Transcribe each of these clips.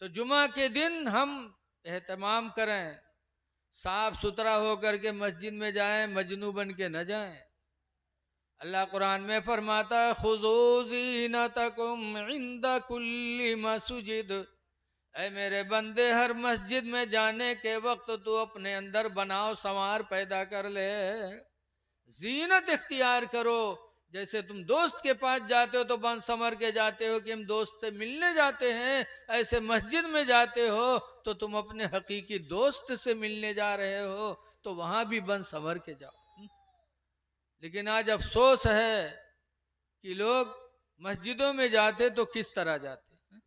तो जुमा के दिन हम एहतमाम करें, साफ सुथरा होकर के मस्जिद में जाएं, मजनू बन के न जाएं। अल्लाह कुरान में फरमाता है खुज़ू ज़ीनतकुम इंद कुल्ली मस्जिद, ऐ मेरे बंदे हर मस्जिद में जाने के वक्त तू अपने अंदर बनाओ संवार पैदा कर ले, जीनत इख्तियार करो। जैसे तुम दोस्त के पास जाते हो तो बन संवर के जाते हो कि हम दोस्त से मिलने जाते हैं, ऐसे मस्जिद में जाते हो तो तुम अपने हकीकी दोस्त से मिलने जा रहे हो, तो वहां भी बन संवर के जाओ। लेकिन आज अफसोस है कि लोग मस्जिदों में जाते तो किस तरह जाते हैं,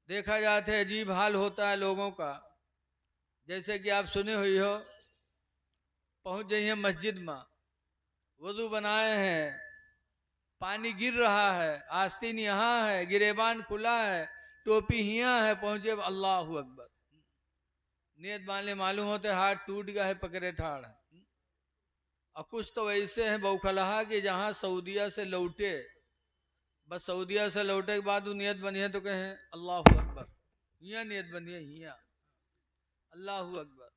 देखा जाता है अजीब हाल होता है लोगों का। जैसे कि आप सुने हुई हो, पहुंच जाइए मस्जिद में, वजू बनाए हैं, पानी गिर रहा है, आस्तीन यहाँ है, गिरेबान खुला है, टोपी यहाँ है, पहुंचे अल्लाह अकबर, नियत वाले मालूम होते हाथ टूट गया है, पकड़े ठाड़ है। और कुछ तो ऐसे हैं बौखलाहा कि जहाँ सऊदिया से लौटे, बस सऊदिया से लौटे के बाद वो नियत बनी है तो कहें अल्लाह अकबर, यहाँ नियत बनी है, यहाँ अल्लाह अकबर।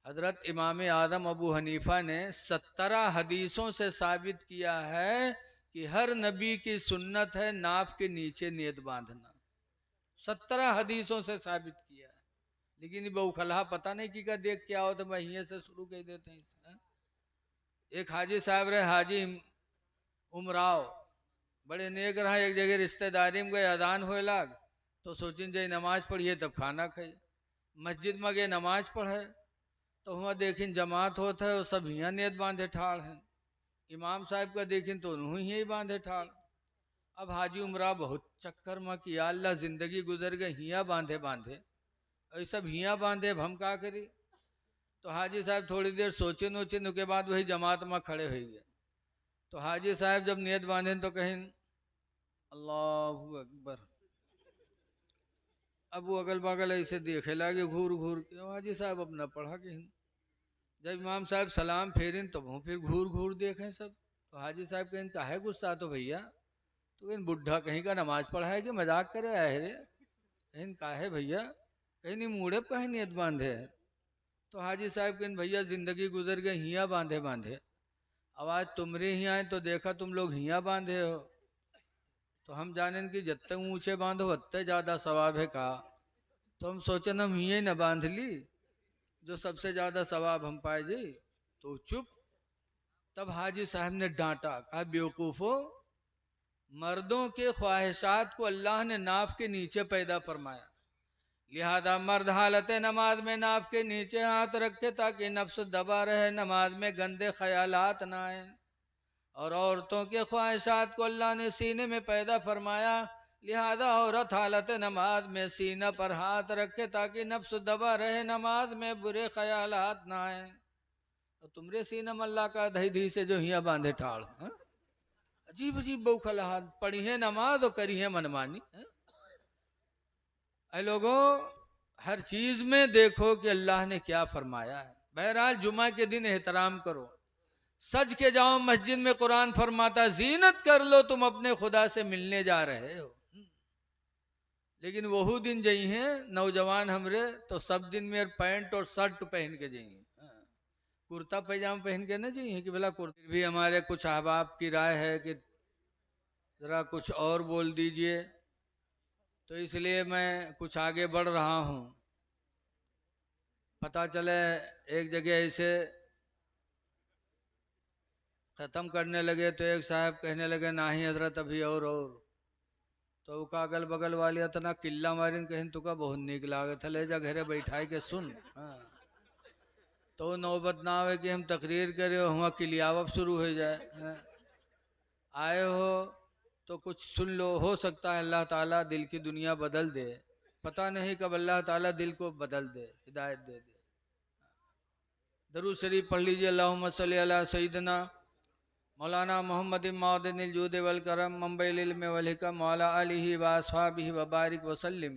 हजरत इमाम आदम अबू हनीफा ने 17 हदीसों से साबित किया है कि हर नबी की सुन्नत है नाफ के नीचे नियत बांधना। 17 हदीसों से साबित किया है। लेकिन ये बौखला पता नहीं कि का देख क्या हो, तो मैं यहीं से शुरू कर देते हैं इसे। एक हाजी साहब रहे, हाजी उमराव, बड़े नेक रहा। एक जगह रिश्तेदारी में गए, अदान होए लाग तो सोचिन जाए नमाज पढ़िए तब खाना खाई। मस्जिद में गए नमाज पढ़े तो वहाँ देखिन जमात होता है, वो सब हियाँ नियत बांधे ठाड़ हैं। इमाम साहब का देखिन तो उन्होंने ही बांधे ठाड़। अब हाजी उमरा बहुत चक्कर में कि या अल्लाह जिंदगी गुजर गई, हियाँ बांधे बांधे, और सब हियाँ बांधे, अब हम क्या करी। तो हाजी साहब थोड़ी देर सोचे नोचे के बाद वही जमात में खड़े हो गए। तो हाजी साहब जब नियत बांधे तो कहें अल्लाह अकबर। अब वो अगल बगल ऐसे देखे लगे घूर घूर के, हाजी साहब अपना पढ़ा कहीं। जब इमाम साहब सलाम फेरिन तो वो फिर घूर घूर देखें सब। तो हाजी साहब कहें काहे गुस्सा तो भैया, तो कहीं बुढ़ा कहीं का नमाज पढ़ा है कि मजाक करे आए रे, कहीं काहे भैया, कहीं नहीं मुड़े पे कहीं नियत बांधे है। तो हाजी साहब कहें भैया जिंदगी गुजर गई हियाँ बांधे बांधे, अब आज तुमरे ही आए तो देखा तुम लोग हियाँ बांधे हो, तो हम जाने कि जितने ऊंचे बांधो उतने ज्यादा सवाब है का। तो हम सोचे हम हियाँ न बांध ली जो सबसे ज्यादा सवाब हम पाए जी। तो चुप। तब हाजी साहब ने डांटा, कहा बेवकूफो, मर्दों के ख्वाहिशात को अल्लाह ने नाफ के नीचे पैदा फरमाया, लिहाजा मर्द हालत नमाज में नाफ के नीचे हाथ रखे ताकि नफ्स दबा रहे, नमाज में गंदे ख्यालात ना आए। और औरतों के ख्वाहिशात को अल्लाह ने सीने में पैदा फरमाया, लिहाजा औरत हालत नमाज में सीना पर हाथ रखे ताकि नफ्स दबा रहे, नमाज में बुरे ख्यालात ना आए। तो तुमरे सीना में अल्लाह का दही धी से जो हिया बांधे ठाड़। अजीब अजीब बौखलाहट, पढ़ी है नमाज और करी है मनमानी। ऐ लोगों, हर चीज में देखो कि अल्लाह ने क्या फरमाया है। बहरहाल जुमा के दिन एहतराम करो, सज के जाओ मस्जिद में। कुरान फरमाता जीनत कर लो, तुम अपने खुदा से मिलने जा रहे हो। लेकिन वही दिन जई हैं नौजवान हमरे तो सब दिन में पैंट और शर्ट पहन के जाइए, कुर्ता पैजामा पहन के न जाइए कि भला कुर्ता। भी हमारे कुछ अहबाब की राय है कि जरा कुछ और बोल दीजिए, तो इसलिए मैं कुछ आगे बढ़ रहा हूँ। पता चले एक जगह ऐसे ख़त्म करने लगे तो एक साहब कहने लगे ना ही हजरत अभी और तो का अगल बगल वाले इतना किल्ला मारिन कहें तुका बहुत निक लागत है, ले जा घरे बैठाए के सुन। हाँ, तो नौबत ना आवे कि हम तकरीर करे वहाँ किलियावब शुरू हो जाए। हाँ, आए हो तो कुछ सुन लो, हो सकता है अल्लाह ताला दिल की दुनिया बदल दे, पता नहीं कब अल्लाह ताला दिल को बदल दे, हिदायत दे दे। दरूद शरीफ पढ़ लीजिए, अल्लाहुम्मा सल्ली अला सय्यिदना मौलाना मोहम्मद मौदनिल जूद वल करम मुंबई इल्म वल हिकम व अला आलिहि व अस्हाबिहि व बारिक व सल्लिम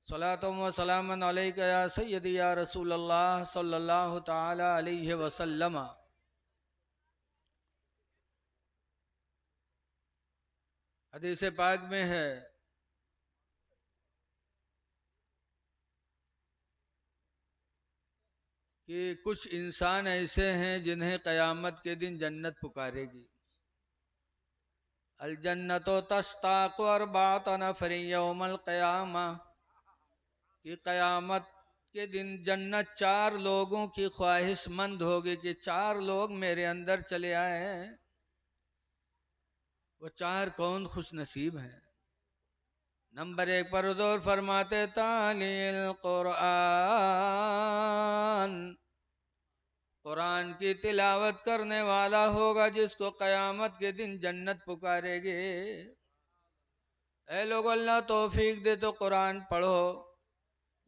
सलातुम व सलामन अलैका या सय्यदी या रसूल अल्लाह सल्लल्लाहु तआला अलैहि वसल्लम। हदीस पाक में है कि कुछ इंसान ऐसे हैं जिन्हें क़यामत के दिन जन्नत पुकारेगी। अल जन्नतो तश्ताक़ु अर्बाअत नफ़री यौमल क़यामा, कि क़यामत के दिन जन्नत 4 लोगों की ख्वाहिशमंद होगी कि 4 लोग मेरे अंदर चले आए। वो 4 कौन खुश नसीब हैं? नंबर 1 पर हुज़ूर फरमाते तालील कुरान, कुरान की तिलावत करने वाला होगा जिसको क़यामत के दिन जन्नत पुकारेगी। ऐ लोग अल्लाह तौफीक दे तो कुरान पढ़ो,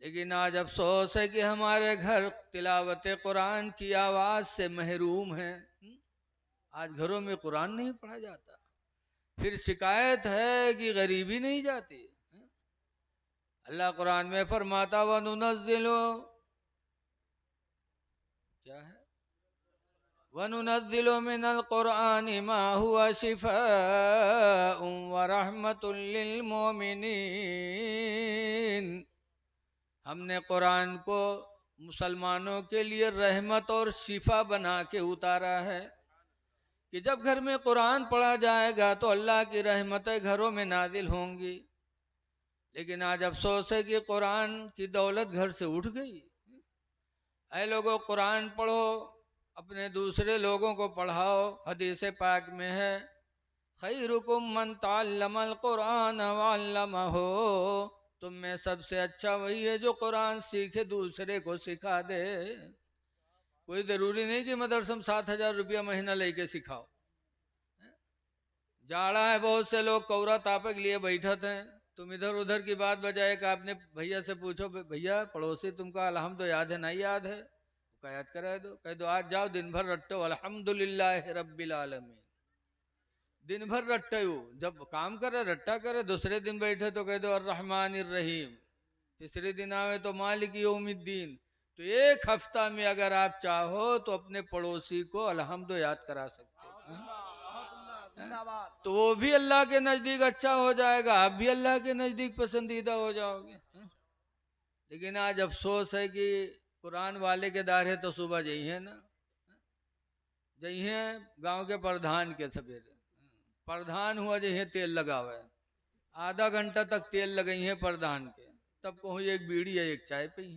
लेकिन आज अफसोस है कि हमारे घर तिलावत कुरान की आवाज़ से महरूम हैं। आज घरों में कुरान नहीं पढ़ा जाता। फिर शिकायत है कि गरीबी नहीं जाती। अल्लाह कुरान में फरमाता वनुनज़्ज़िलु, क्या है, वनुनज़्ज़िलु मिनल कुरानि मा हुवा शिफ़ाउन व रहमतुल लिल मोमिनीन। हमने कुरान को मुसलमानों के लिए रहमत और शिफा बना के उतारा है कि जब घर में कुरान पढ़ा जाएगा तो अल्लाह की रहमतें घरों में नाजिल होंगी। लेकिन आज अफसोस है कि कुरान की दौलत घर से उठ गई। ऐ लोगों कुरान पढ़ो, अपने दूसरे लोगों को पढ़ाओ। हदीस पाक में है खैरुकुम मन तअल्लमल कुरान व अल्लमहु, तुम में सबसे अच्छा वही है जो कुरान सीखे दूसरे को सिखा दे। कोई ज़रूरी नहीं कि मदरसे में 7,000 रुपया महीना लेके सिखाओ। जाड़ा है, बहुत से लोग कौरा तापक लिए बैठे थे, तुम इधर उधर की बात बजाए कि आपने भैया से पूछो, भैया पड़ोसी तुमको अलहम्दु याद है? नहीं याद है? तो याद करा दो। कह दो आज जाओ दिन भर रट्टो अल्हम्दुलिल्लाह रब्बिल आलमीन, दिन भर रट्टे हो। जब काम करे रट्टा करे, दूसरे दिन बैठे तो कह दो अर्रहमानिर रहीम, तीसरे दिन आवे तो मालिक यौमिद्दीन। तो एक हफ्ता में अगर आप चाहो तो अपने पड़ोसी को अल्हम्दु याद करा सकते हो। तो वो भी अल्लाह के नज़दीक अच्छा हो जाएगा, आप भी अल्लाह के नज़दीक पसंदीदा हो जाओगे। लेकिन आज अफसोस है कि कुरान वाले के दारे तो सुबह जइए ना, जइए गांव के प्रधान के सवेरे, प्रधान हुआ जइए तेल लगावे, आधा घंटा तक तेल लगाई है प्रधान के, तब कहूँ एक बीड़ी है एक चाय पी।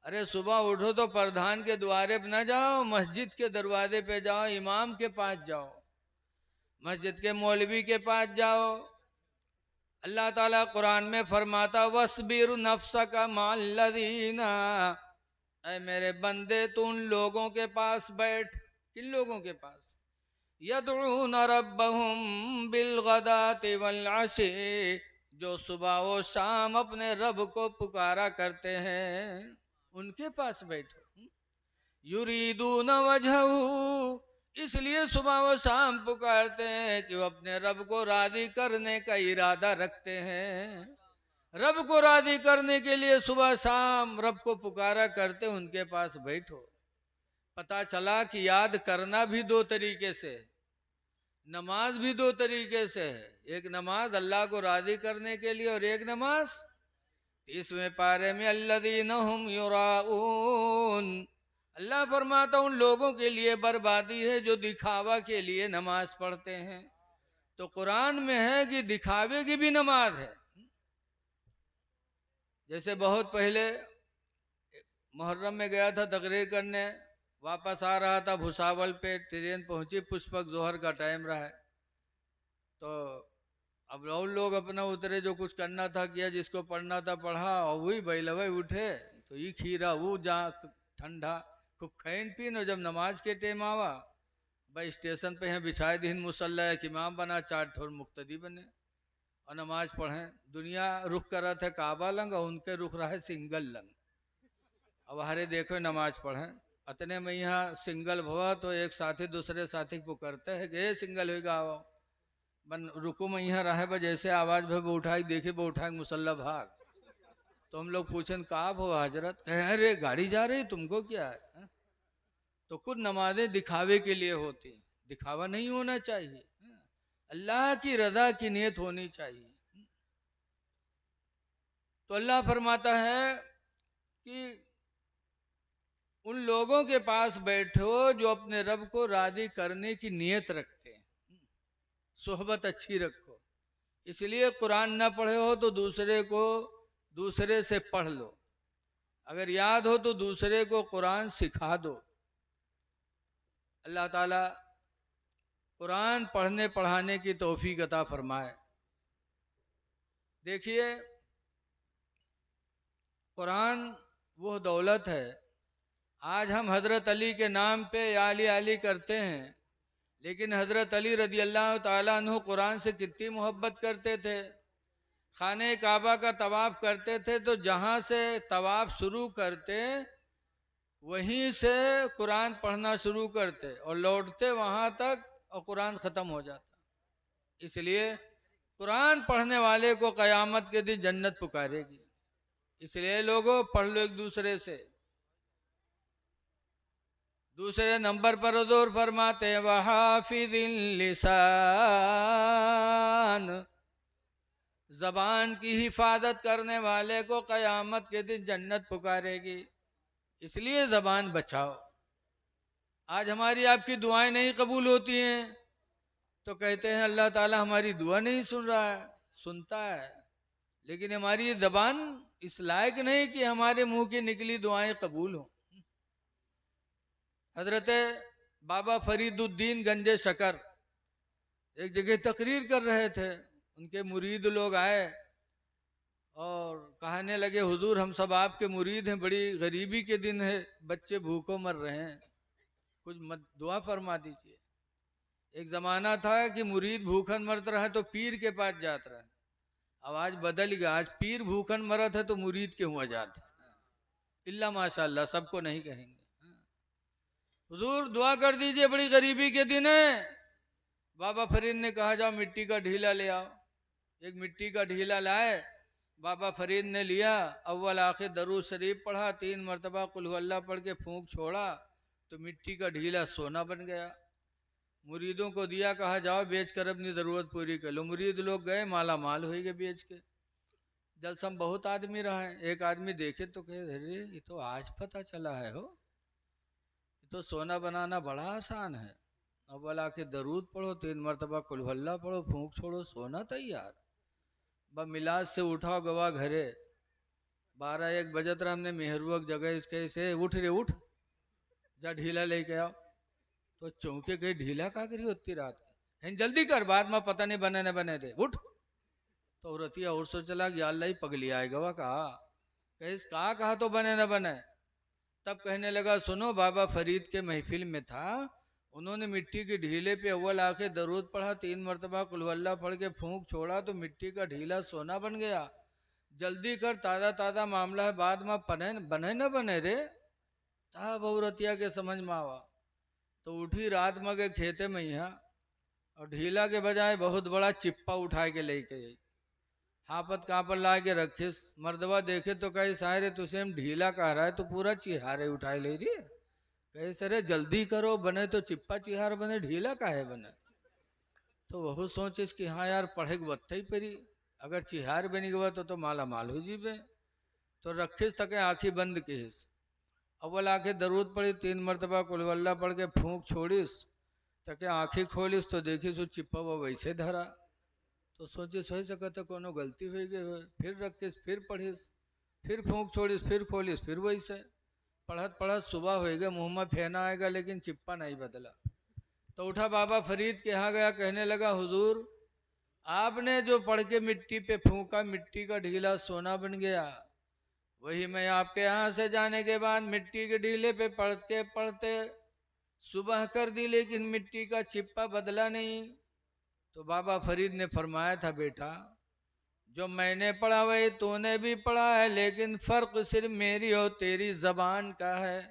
अरे सुबह उठो तो प्रधान के द्वारे पे न जाओ, मस्जिद के दरवाजे पे जाओ, इमाम के पास जाओ, मस्जिद के मौलवी के पास जाओ। अल्लाह ताला कुरान में फरमाता वस्बिर नफ्सका मअल्लज़ीना, ऐ मेरे बंदे तू उन लोगों के पास बैठ। किन लोगों के पास? यदऊन रब्बहुम बिलगदाति वल अशी, जो सुबह व शाम अपने रब को पुकारा करते हैं, उनके पास बैठो। युरीदून वजहू, इसलिए सुबह व शाम पुकारते हैं कि वो अपने रब को राजी करने का इरादा रखते हैं। रब को राजी करने के लिए सुबह शाम रब को पुकारा करते, उनके पास बैठो। पता चला कि याद करना भी 2 तरीके से, नमाज भी 2 तरीके से है। एक नमाज अल्लाह को राजी करने के लिए और एक नमाज 30वें पारे में अल्लज़ीना हुम युराऊन, अल्लाह फरमाता उन लोगों के लिए बर्बादी है जो दिखावा के लिए नमाज पढ़ते हैं। तो कुरान में है कि दिखावे की भी नमाज है। जैसे बहुत पहले मुहर्रम में गया था तकरीर करने, वापस आ रहा था भुसावल पे, ट्रेन पहुंची, पुष्पक जोहर का टाइम रहा है, तो अब और लोग अपना उतरे, जो कुछ करना था किया, जिसको पढ़ना था पढ़ा, और वही बैलवे उठे तो ये खीरा वो जा ठंडा खूब खैन पीन। और जब नमाज के टाइम आवा भाई स्टेशन पे हैं बिछाए दिन मुसल्ला, एक इमाम बना, 4 ठोर मुक्तदी बने और नमाज पढ़ें। दुनिया रुख कर रहा था काबा लंग और उनके रुख रहा है सिंगल लंग। अब हरे देखो नमाज पढ़ें, अतने में यहाँ सिंगल भवा तो एक साथी दूसरे साथी को करते हैं कि ये सिंगल होगा आओ बन रुको में यहाँ रहे बा, जैसे आवाज़ भे वो उठाए देखे वो उठाए मुसल्ला भाग। तो हम लोग पूछन कहा हो हजरत, कहे अरे गाड़ी जा रही तुमको क्या है? तो कुछ नमाजें दिखावे के लिए होती, दिखावा नहीं होना चाहिए। अल्लाह की रजा की नीयत होनी चाहिए। तो अल्लाह फरमाता है कि उन लोगों के पास बैठो जो अपने रब को राजी करने की नीयत रखते हैं, सोहबत अच्छी रखो। इसलिए कुरान ना पढ़े हो तो दूसरे से पढ़ लो, अगर याद हो तो दूसरे को कुरान सिखा दो। अल्लाह ताला कुरान पढ़ने पढ़ाने की तौफीक अता फरमाए। देखिए, कुरान वो दौलत है। आज हम हज़रत अली के नाम पे या अली अली करते हैं, लेकिन हज़रत अली रदी अल्लाह ताला अन्हु कुरान से कितनी मोहब्बत करते थे। खाने काबा का तवाफ़ करते थे तो जहाँ से तवाफ़ शुरू करते वहीं से कुरान पढ़ना शुरू करते और लौटते वहाँ तक और कुरान ख़त्म हो जाता। इसलिए कुरान पढ़ने वाले को क़यामत के दिन जन्नत पुकारेगी। इसलिए लोगों, पढ़ लो एक दूसरे से। दूसरे नंबर पर हुज़ूर फरमाते हैं वहाफिज़िल लिसान, ज़बान की हिफाजत करने वाले को क़यामत के दिन जन्नत पुकारेगी। इसलिए ज़बान बचाओ। आज हमारी आपकी दुआएं नहीं कबूल होती हैं तो कहते हैं अल्लाह ताला हमारी दुआ नहीं सुन रहा है। सुनता है, लेकिन हमारी ज़बान इस लायक नहीं कि हमारे मुंह की निकली दुआएं कबूल हों। हजरत बाबा फरीदुद्दीन गंजे शकर एक जगह तकरीर कर रहे थे। उनके मुरीद लोग आए और कहने लगे हुजूर हम सब आपके मुरीद हैं, बड़ी गरीबी के दिन है, बच्चे भूखों मर रहे हैं, कुछ मत दुआ फरमा दीजिए। एक ज़माना था कि मुरीद भूखन मरता रहा तो पीर के पास जात रहे। अब आज बदल गया, आज पीर भूखन मरत है तो मुरीद के हुआ जात है। इल्ला माशाअल्लाह, सबको नहीं कहेंगे। हुजूर दुआ कर दीजिए, बड़ी गरीबी के दिन है। बाबा फरीद ने कहा जाओ मिट्टी का ढीला ले आओ। एक मिट्टी का ढीला लाए, बाबा फरीद ने लिया, अव्वल आखिर दरूद शरीफ पढ़ा, 3 मरतबा कुल हुवल्लाह पढ़ के फूंक छोड़ा तो मिट्टी का ढीला सोना बन गया। मुरीदों को दिया, कहा जाओ बेच कर अपनी ज़रूरत पूरी कर लो। मुरीद लोग गए, माला माल हो गए बेच के। जलसम बहुत आदमी रहा है। एक आदमी देखे तो कहे अरे ये तो आज पता चला है, हो ये तो सोना बनाना बड़ा आसान है। अव्वल आके दरूद पढ़ो, 3 मरतबा कुल हुवल्लाह पढ़ो, फूंक छोड़ो, सोना तैयार। ब मिलाज से उठाओ गवा घरे, 12-1 बजत रहा, हमने मेहरुवक जगह इसके से उठ रे उठ, जा ढीला लेके आओ। तो चौंके गए, ढीला का करी होती रात है, जल्दी कर, बाद में पता नहीं बने न बने रे, उठ। तो रतिया और सो चला गया, अल्लाह ही पगली आएगा वह कहा, कहा तो बने न बने। तब कहने लगा सुनो, बाबा फरीद के महफिल में था, उन्होंने मिट्टी के ढीले पे अव्वल आके दरूद पढ़ा, 3 मरतबा कुल हुवल्लाह पढ़ के फूंक छोड़ा तो मिट्टी का ढीला सोना बन गया। जल्दी कर, ताज़ा ताज़ा मामला है, बाद में बने न बने रे। था बहुरतिया के समझ में आवा तो उठी रात में गए खेते में यहाँ, और ढीला के बजाय बहुत बड़ा चिप्पा उठा के लेके आई, हापत कापड़ ला के रखिस। मर्दवा देखे तो कहे सारे तुझे हम ढीला कह रहा है, तो पूरा चिहारे उठाए ले रही है। कहे सरे जल्दी करो, बने तो चिप्पा चिहार बने, ढीला काहे बने। तो वह सोचिस कि हाँ यार पढ़े के बत्ते ही परी, अगर चिहार बनी गवा तो माला माल हो जीबे। तो रखिस तके आँखी बंद किस, अव्वल आके दरूद पड़ी, 3 मरतबा कुल हुवल्लाह पढ़ के फूंक छोड़िस, तके आँखी खोलिस तो देखिस वो चिप्पा वो वैसे धरा। तो सोचिस हो सकता कोनो गलती हो गई हो, फिर रखिस, फिर पढ़िस, फिर फूंक छोड़िस, फिर खोलिस, फिर वैसे पढ़त पढ़त सुबह हो गया, मुँह में फेना आएगा लेकिन चिप्पा नहीं बदला। तो उठा बाबा फरीद के यहाँ गया, कहने लगा हुजूर आपने जो पढ़ के मिट्टी पे फूंका, मिट्टी का ढीला सोना बन गया। वही मैं आपके यहाँ से जाने के बाद मिट्टी के ढीले पे पढ़ते पढ़ते सुबह कर दी, लेकिन मिट्टी का चिप्पा बदला नहीं। तो बाबा फरीद ने फरमाया था बेटा, जो मैंने पढ़ा वही तूने भी पढ़ा है, लेकिन फ़र्क सिर्फ मेरी और तेरी ज़बान का है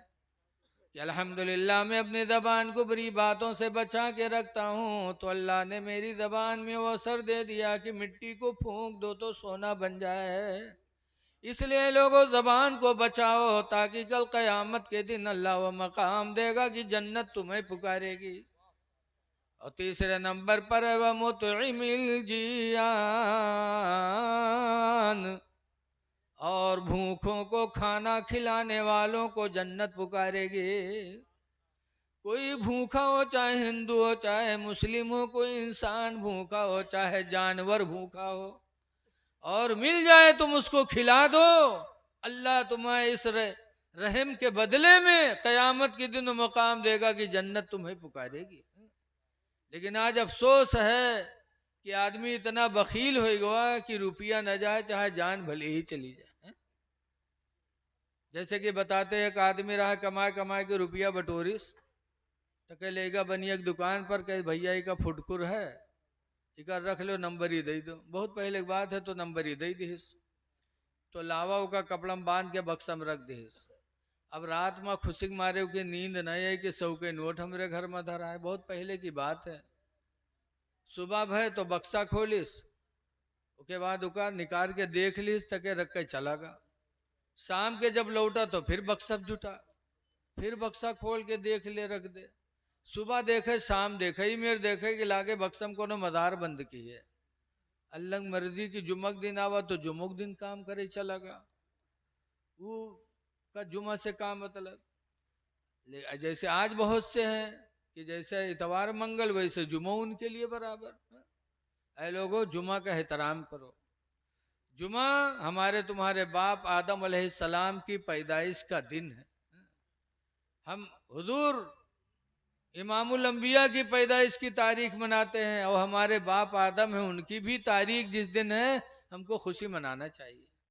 कि अल्हम्दुलिल्लाह मैं अपनी ज़बान को बुरी बातों से बचा के रखता हूँ। तो अल्लाह ने मेरी ज़बान में वो असर दे दिया कि मिट्टी को फूंक दो तो सोना बन जाए। इसलिए लोगों ज़बान को बचाओ, ताकि कल क़यामत के दिन अल्लाह वो मकाम देगा कि जन्नत तुम्हें पुकारेगी। और तीसरे नंबर पर है वह मुतइमिल जियान, और भूखों को खाना खिलाने वालों को जन्नत पुकारेगी। कोई भूखा हो, चाहे हिंदू हो चाहे मुस्लिम हो, कोई इंसान भूखा हो चाहे जानवर भूखा हो, और मिल जाए तुम उसको खिला दो, अल्लाह तुम्हें इस रहम के बदले में कयामत के दिन मकाम देगा कि जन्नत तुम्हें पुकारेगी। लेकिन आज अफसोस है कि आदमी इतना बखील हो गया कि रुपया न जाए चाहे जान भले ही चली जाए। जैसे कि बताते हैं, एक आदमी रहा कमाए कमाए के रुपया बटोरिस, तो कह लेगा बनी एक दुकान पर, कहे भैया का फुटकुर है, इका रख लो, नंबर ही दे दो। बहुत पहले की बात है, तो नंबर ही दे दिस, तो लावा का कपड़ा में बांध के बक्सा में रख दिस। अब रात में खुशी के मारे की नींद नहीं आई कि 100 के नोट हमारे घर में धरा है, बहुत पहले की बात है। सुबह भय तो बक्सा खोलिस, उसके बाद उका निकाल के देख लीस, तके रख के चला गया। शाम के जब लौटा तो फिर बक्सा जुटा, फिर बक्सा खोल के देख ले, रख दे। सुबह देखे शाम देखे ही मेरे देखे कि लागे बक्सम को मदार बंद की है। अल्लाह मर्जी की जुमक दिन आवा तो जुमक दिन काम करे चला गया, वो का जुमा से काम मतलब। जैसे आज बहुत से हैं कि जैसे इतवार मंगल वैसे जुमा उनके लिए बराबर। ऐ लोगों, जुमा का एहतराम करो। जुमा हमारे तुम्हारे बाप आदम अलैहिस्सलाम की पैदाइश का दिन है। हम हुजूर इमामुल अंबिया की पैदाइश की तारीख मनाते हैं, और हमारे बाप आदम है उनकी भी तारीख जिस दिन है, हमको खुशी मनाना चाहिए।